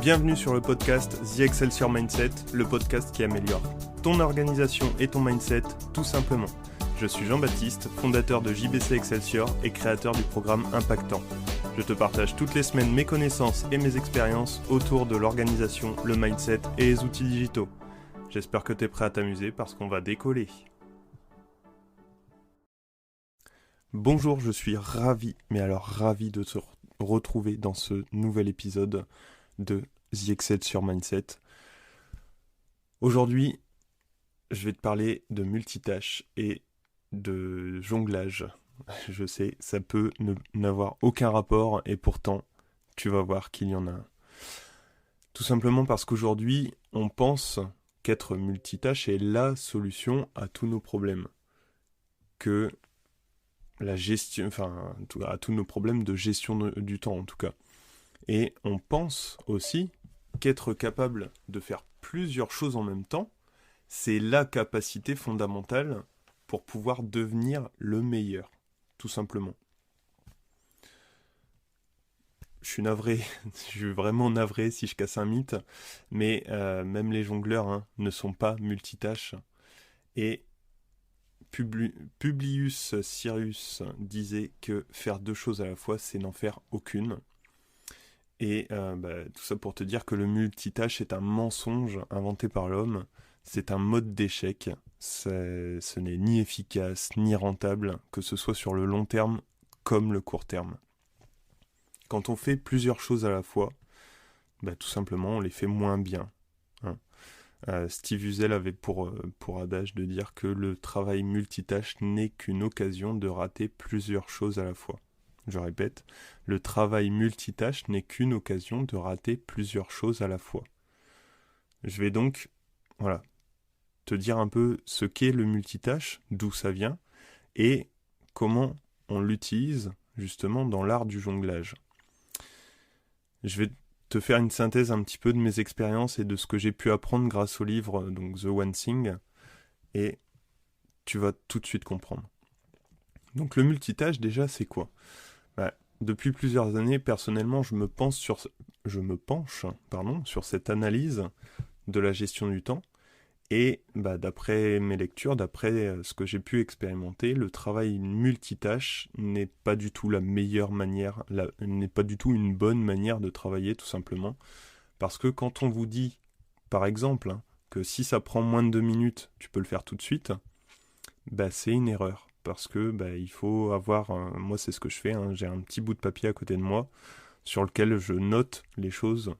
Bienvenue sur le podcast The Excelsior Mindset, le podcast qui améliore ton organisation et ton mindset tout simplement. Je suis Jean-Baptiste, fondateur de JBC Excelsior et créateur du programme Impactant. Je te partage toutes les semaines mes connaissances et mes expériences autour de l'organisation, le mindset et les outils digitaux. J'espère que tu es prêt à t'amuser parce qu'on va décoller. Bonjour, je suis ravi de te retrouver dans ce nouvel épisode de The Excelsior Mindset. Aujourd'hui, je vais te parler de multitâche et de jonglage. Je sais, ça peut n'avoir aucun rapport et pourtant, tu vas voir qu'il y en a un. Tout simplement parce qu'aujourd'hui, on pense qu'être multitâche est la solution à tous nos problèmes. Que la gestion, à tous nos problèmes de gestion du temps en tout cas. Et on pense aussi qu'être capable de faire plusieurs choses en même temps, c'est la capacité fondamentale pour pouvoir devenir le meilleur, tout simplement. Je suis navré, je suis vraiment navré si je casse un mythe, mais même les jongleurs ne sont pas multitâches. Et Publius Syrus disait que faire deux choses à la fois, c'est n'en faire aucune. Et tout ça pour te dire que le multitâche est un mensonge inventé par l'homme. C'est un mode d'échec. Ce n'est ni efficace, ni rentable, que ce soit sur le long terme comme le court terme. Quand on fait plusieurs choses à la fois, tout simplement, on les fait moins bien. Steve Usel avait pour adage de dire que le travail multitâche n'est qu'une occasion de rater plusieurs choses à la fois. Je répète, le travail multitâche n'est qu'une occasion de rater plusieurs choses à la fois. Je vais donc, te dire un peu ce qu'est le multitâche, d'où ça vient, et comment on l'utilise justement dans l'art du jonglage. Je vais te faire une synthèse un petit peu de mes expériences et de ce que j'ai pu apprendre grâce au livre donc The One Thing, et tu vas tout de suite comprendre. Donc le multitâche déjà c'est quoi ? Depuis plusieurs années, personnellement, je me penche sur cette analyse de la gestion du temps. Et d'après mes lectures, d'après ce que j'ai pu expérimenter, le travail multitâche n'est pas du tout la meilleure manière, n'est pas du tout une bonne manière de travailler, tout simplement. Parce que quand on vous dit, par exemple, que si ça prend moins de 2 minutes, tu peux le faire tout de suite, c'est une erreur. Parce que il faut avoir, moi c'est ce que je fais, j'ai un petit bout de papier à côté de moi sur lequel je note les choses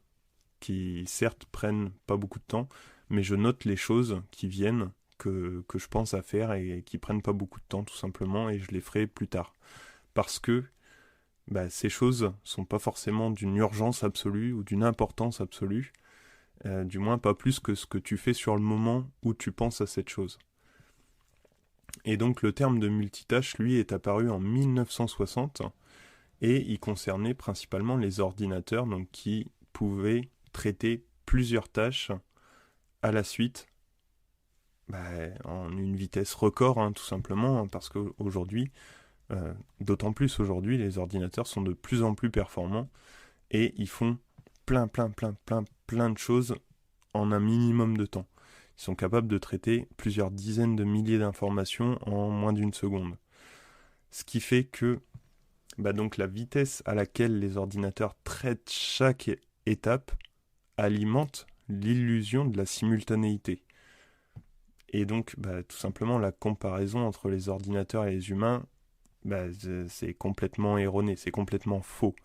qui certes prennent pas beaucoup de temps, mais je note les choses qui viennent, que je pense à faire et qui prennent pas beaucoup de temps tout simplement, et je les ferai plus tard. Parce que ces choses sont pas forcément d'une urgence absolue ou d'une importance absolue, du moins pas plus que ce que tu fais sur le moment où tu penses à cette chose. Et donc le terme de multitâche, lui, est apparu en 1960 et il concernait principalement les ordinateurs donc, qui pouvaient traiter plusieurs tâches à la suite en une vitesse record, tout simplement, parce qu'aujourd'hui, d'autant plus aujourd'hui, les ordinateurs sont de plus en plus performants et ils font plein de choses en un minimum de temps. Ils sont capables de traiter plusieurs dizaines de milliers d'informations en moins d'une seconde. Ce qui fait que donc la vitesse à laquelle les ordinateurs traitent chaque étape alimente l'illusion de la simultanéité. Et donc, tout simplement, la comparaison entre les ordinateurs et les humains, c'est complètement erroné, c'est complètement faux.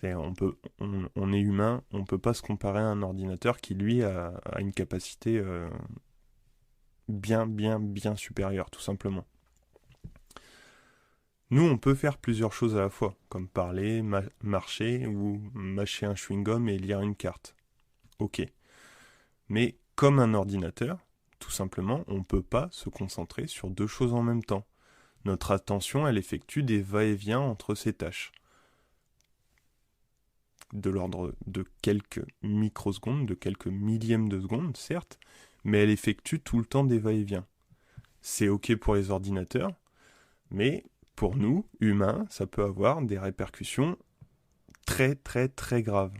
On est humain, on ne peut pas se comparer à un ordinateur qui, lui, a une capacité bien supérieure, tout simplement. Nous, on peut faire plusieurs choses à la fois, comme parler, marcher, ou mâcher un chewing-gum et lire une carte. Ok. Mais comme un ordinateur, tout simplement, on ne peut pas se concentrer sur deux choses en même temps. Notre attention, elle effectue des va-et-vient entre ces tâches. De l'ordre de quelques microsecondes, de quelques millièmes de seconde, certes, mais elle effectue tout le temps des va-et-vient. C'est ok pour les ordinateurs, mais pour nous, humains, ça peut avoir des répercussions très graves.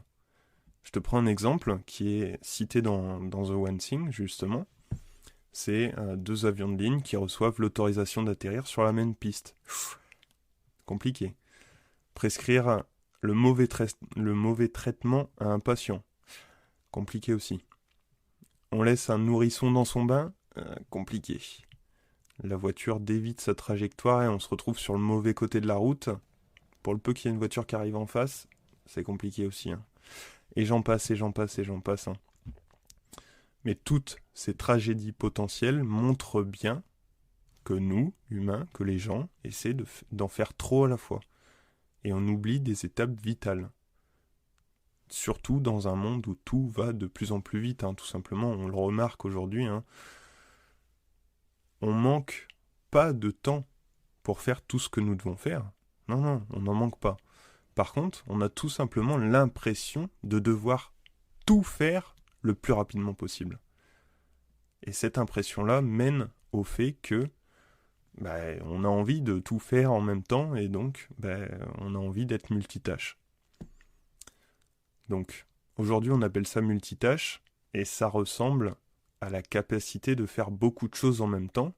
Je te prends un exemple qui est cité dans The One Thing, justement. C'est 2 avions de ligne qui reçoivent l'autorisation d'atterrir sur la même piste. Compliqué. Prescrire le mauvais traitement à un patient. Compliqué aussi. On laisse un nourrisson dans son bain. Compliqué. La voiture dévie sa trajectoire et on se retrouve sur le mauvais côté de la route. Pour le peu qu'il y ait une voiture qui arrive en face, c'est compliqué aussi. Hein. Et j'en passe, et j'en passe, et j'en passe. Hein. Mais toutes ces tragédies potentielles montrent bien que nous, humains, que les gens, essaient d'en faire trop à la fois. Et on oublie des étapes vitales. Surtout dans un monde où tout va de plus en plus vite, hein, tout simplement. On le remarque aujourd'hui. Hein. On manque pas de temps pour faire tout ce que nous devons faire. Non, non, on n'en manque pas. Par contre, on a tout simplement l'impression de devoir tout faire le plus rapidement possible. Et cette impression-là mène au fait que on a envie de tout faire en même temps et donc on a envie d'être multitâche. Donc aujourd'hui on appelle ça multitâche et ça ressemble à la capacité de faire beaucoup de choses en même temps.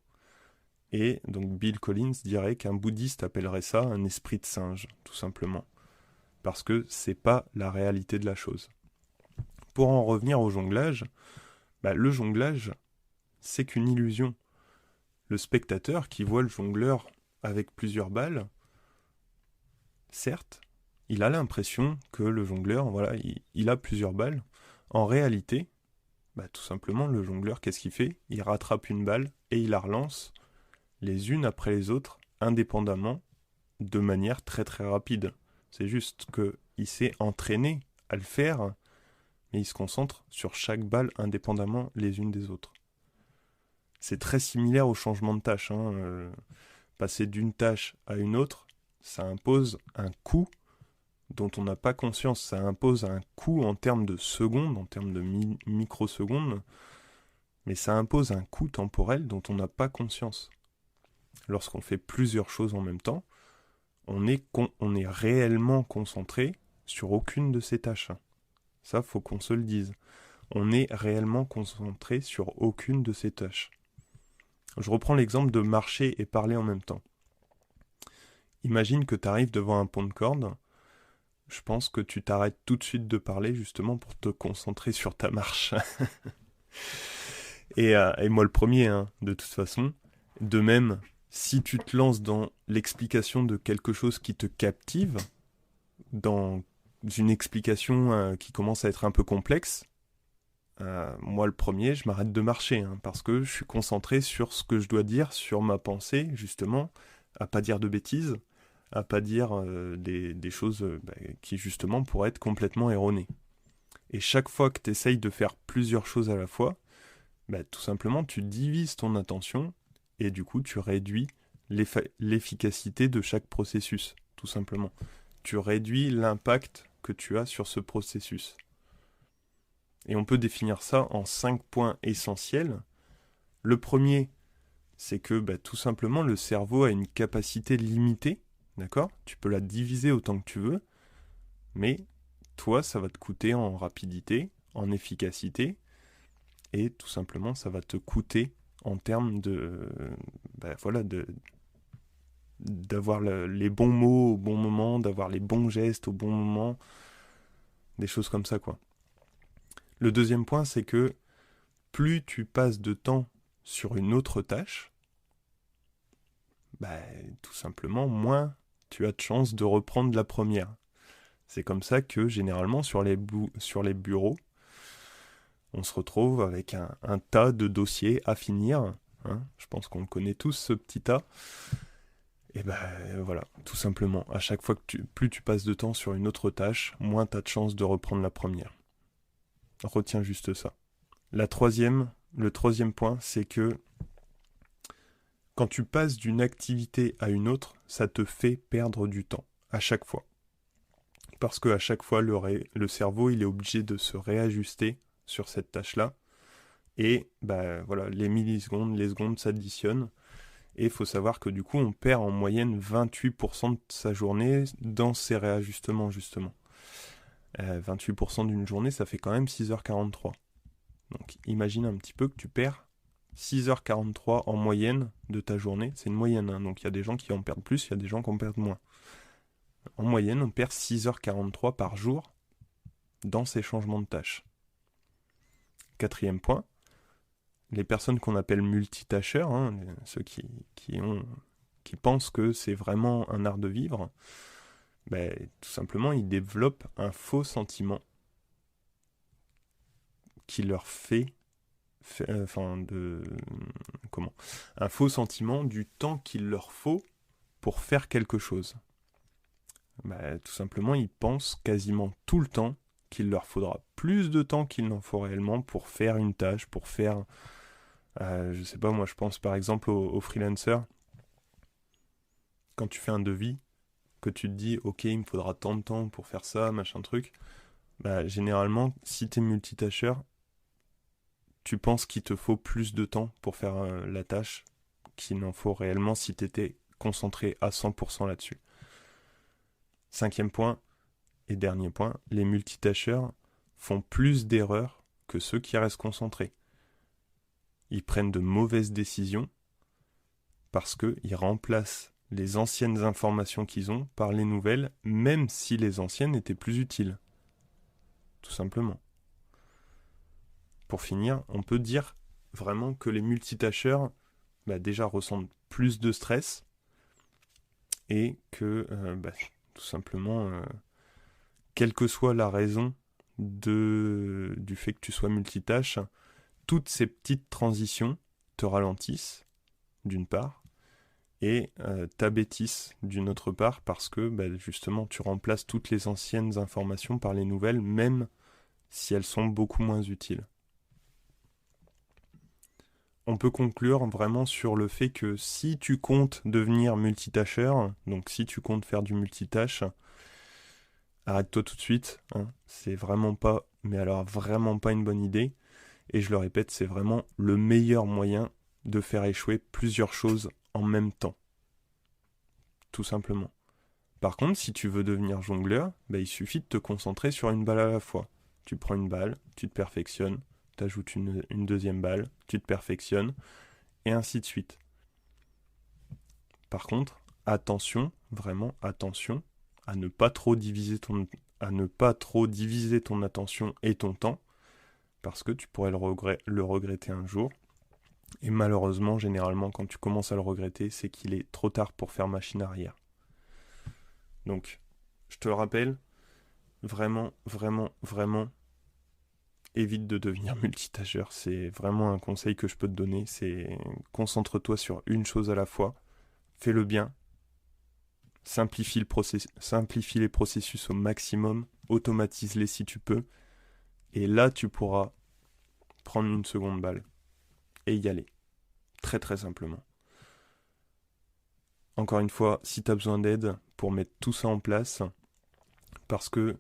Et donc Bill Collins dirait qu'un bouddhiste appellerait ça un esprit de singe, tout simplement. Parce que c'est pas la réalité de la chose. Pour en revenir au jonglage, le jonglage, c'est qu'une illusion. Le spectateur qui voit le jongleur avec plusieurs balles, certes, il a l'impression que le jongleur, il a plusieurs balles. En réalité, tout simplement, le jongleur, qu'est-ce qu'il fait? Il rattrape une balle et il la relance les unes après les autres, indépendamment, de manière très très rapide. C'est juste qu'il s'est entraîné à le faire, mais il se concentre sur chaque balle indépendamment les unes des autres. C'est très similaire au changement de tâche. Passer d'une tâche à une autre, ça impose un coût dont on n'a pas conscience. Ça impose un coût en termes de secondes, en termes de microsecondes, mais ça impose un coût temporel dont on n'a pas conscience. Lorsqu'on fait plusieurs choses en même temps, on est réellement concentré sur aucune de ces tâches. Ça, faut qu'on se le dise. On est réellement concentré sur aucune de ces tâches. Je reprends l'exemple de marcher et parler en même temps. Imagine que tu arrives devant un pont de corde. Je pense que tu t'arrêtes tout de suite de parler justement pour te concentrer sur ta marche. et moi le premier, de toute façon. De même, si tu te lances dans l'explication de quelque chose qui te captive, dans une explication qui commence à être un peu complexe, moi le premier, je m'arrête de marcher, parce que je suis concentré sur ce que je dois dire, sur ma pensée, justement, à pas dire de bêtises, à pas dire des choses qui justement pourraient être complètement erronées. Et chaque fois que tu essayes de faire plusieurs choses à la fois, tout simplement tu divises ton attention et du coup tu réduis l'efficacité de chaque processus, tout simplement. Tu réduis l'impact que tu as sur ce processus. Et on peut définir ça en 5 points essentiels. Le premier, c'est que tout simplement le cerveau a une capacité limitée, d'accord? Tu peux la diviser autant que tu veux, mais toi, ça va te coûter en rapidité, en efficacité, et tout simplement, ça va te coûter en termes d'avoir les bons mots au bon moment, d'avoir les bons gestes au bon moment, des choses comme ça, quoi. Le deuxième point, c'est que plus tu passes de temps sur une autre tâche, tout simplement, moins tu as de chances de reprendre la première. C'est comme ça que, généralement, sur les bureaux, on se retrouve avec un tas de dossiers à finir. Je pense qu'on le connaît tous, ce petit tas. Et voilà, tout simplement. À chaque fois que plus tu passes de temps sur une autre tâche, moins tu as de chances de reprendre la première. Retiens juste ça. Le troisième point, c'est que quand tu passes d'une activité à une autre, ça te fait perdre du temps, à chaque fois. Parce qu'à chaque fois, le cerveau, il est obligé de se réajuster sur cette tâche-là. Et les millisecondes, les secondes s'additionnent. Et il faut savoir que du coup, on perd en moyenne 28% de sa journée dans ces réajustements, justement. 28% d'une journée, ça fait quand même 6h43. Donc imagine un petit peu que tu perds 6h43 en moyenne de ta journée. C'est une moyenne, hein. Donc il y a des gens qui en perdent plus, il y a des gens qui en perdent moins. En moyenne, on perd 6h43 par jour dans ces changements de tâches. Quatrième point, les personnes qu'on appelle multitâcheurs, hein, ceux qui pensent que c'est vraiment un art de vivre, tout simplement, ils développent un faux sentiment qui leur un faux sentiment du temps qu'il leur faut pour faire quelque chose. Tout simplement, ils pensent quasiment tout le temps qu'il leur faudra plus de temps qu'il n'en faut réellement pour faire une tâche, pour faire... je sais pas, moi je pense par exemple aux freelancers. Quand tu fais un devis, que tu te dis, ok, il me faudra tant de temps pour faire ça, machin truc, généralement, si tu es multitâcheur, tu penses qu'il te faut plus de temps pour faire la tâche qu'il n'en faut réellement si tu étais concentré à 100% là-dessus. Cinquième point et dernier point, les multitâcheurs font plus d'erreurs que ceux qui restent concentrés. Ils prennent de mauvaises décisions parce qu'ils remplacent les anciennes informations qu'ils ont par les nouvelles, même si les anciennes étaient plus utiles. Tout simplement. Pour finir, on peut dire vraiment que les multitâcheurs déjà ressentent plus de stress et que tout simplement, quelle que soit la raison du fait que tu sois multitâche, toutes ces petites transitions te ralentissent, d'une part, et t'abêtissent d'une autre part, parce que justement tu remplaces toutes les anciennes informations par les nouvelles, même si elles sont beaucoup moins utiles. On peut conclure vraiment sur le fait que si tu comptes devenir multitâcheur, donc si tu comptes faire du multitâche, arrête-toi tout de suite, hein. C'est vraiment pas, mais alors vraiment pas une bonne idée. Et je le répète, c'est vraiment le meilleur moyen de faire échouer plusieurs choses en même temps. Tout simplement. Par contre, si tu veux devenir jongleur, il suffit de te concentrer sur une balle à la fois. Tu prends une balle, tu te perfectionnes, tu ajoutes une deuxième balle, tu te perfectionnes, et ainsi de suite. Par contre, attention, vraiment attention, à ne pas trop diviser ton attention et ton temps, parce que tu pourrais le regretter un jour. Et malheureusement, généralement, quand tu commences à le regretter, c'est qu'il est trop tard pour faire machine arrière. Donc, je te le rappelle, vraiment, vraiment, vraiment, évite de devenir multitâcheur. C'est vraiment un conseil que je peux te donner. C'est concentre-toi sur une chose à la fois. Fais-le bien. Simplifie les processus au maximum. Automatise-les si tu peux. Et là, tu pourras prendre une seconde balle et y aller. Très très simplement. Encore une fois, si tu as besoin d'aide pour mettre tout ça en place, parce que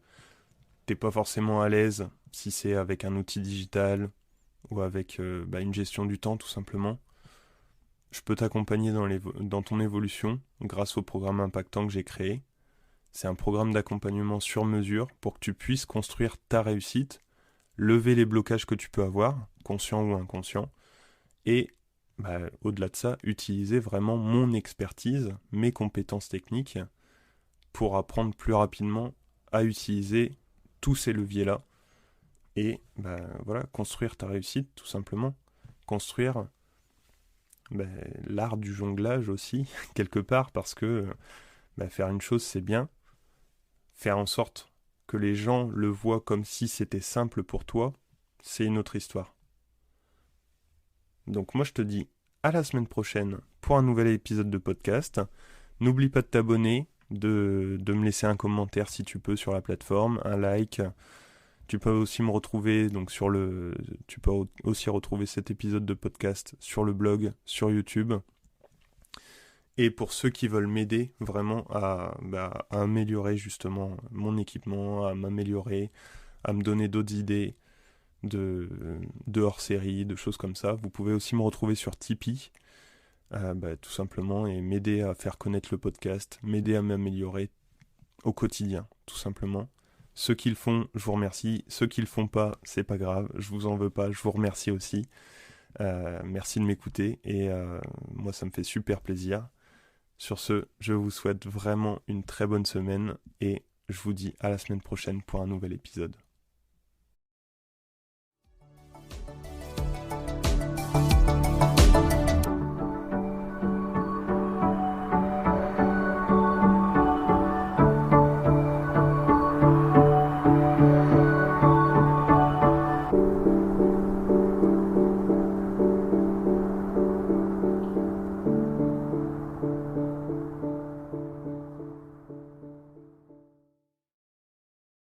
t'es pas forcément à l'aise si c'est avec un outil digital ou avec une gestion du temps tout simplement, je peux t'accompagner dans ton évolution grâce au programme impactant que j'ai créé. C'est un programme d'accompagnement sur mesure pour que tu puisses construire ta réussite, lever les blocages que tu peux avoir, conscients ou inconscients, et au-delà de ça, utiliser vraiment mon expertise, mes compétences techniques pour apprendre plus rapidement à utiliser tous ces leviers-là et construire ta réussite tout simplement. Construire l'art du jonglage aussi, quelque part, parce que faire une chose c'est bien, faire en sorte que les gens le voient comme si c'était simple pour toi, c'est une autre histoire. Donc moi je te dis à la semaine prochaine pour un nouvel épisode de podcast. N'oublie pas de t'abonner, de me laisser un commentaire si tu peux sur la plateforme, un like. Tu peux aussi me retrouver tu peux aussi retrouver cet épisode de podcast sur le blog, sur YouTube. Et pour ceux qui veulent m'aider vraiment à améliorer justement mon équipement, à m'améliorer, à me donner d'autres idées de hors-série, de choses comme ça, vous pouvez aussi me retrouver sur Tipeee, tout simplement, et m'aider à faire connaître le podcast, m'aider à m'améliorer au quotidien, tout simplement. Ceux qui le font, je vous remercie. Ceux qui le font pas, c'est pas grave, je vous en veux pas, je vous remercie aussi. Merci de m'écouter et moi ça me fait super plaisir. Sur ce, je vous souhaite vraiment une très bonne semaine et je vous dis à la semaine prochaine pour un nouvel épisode.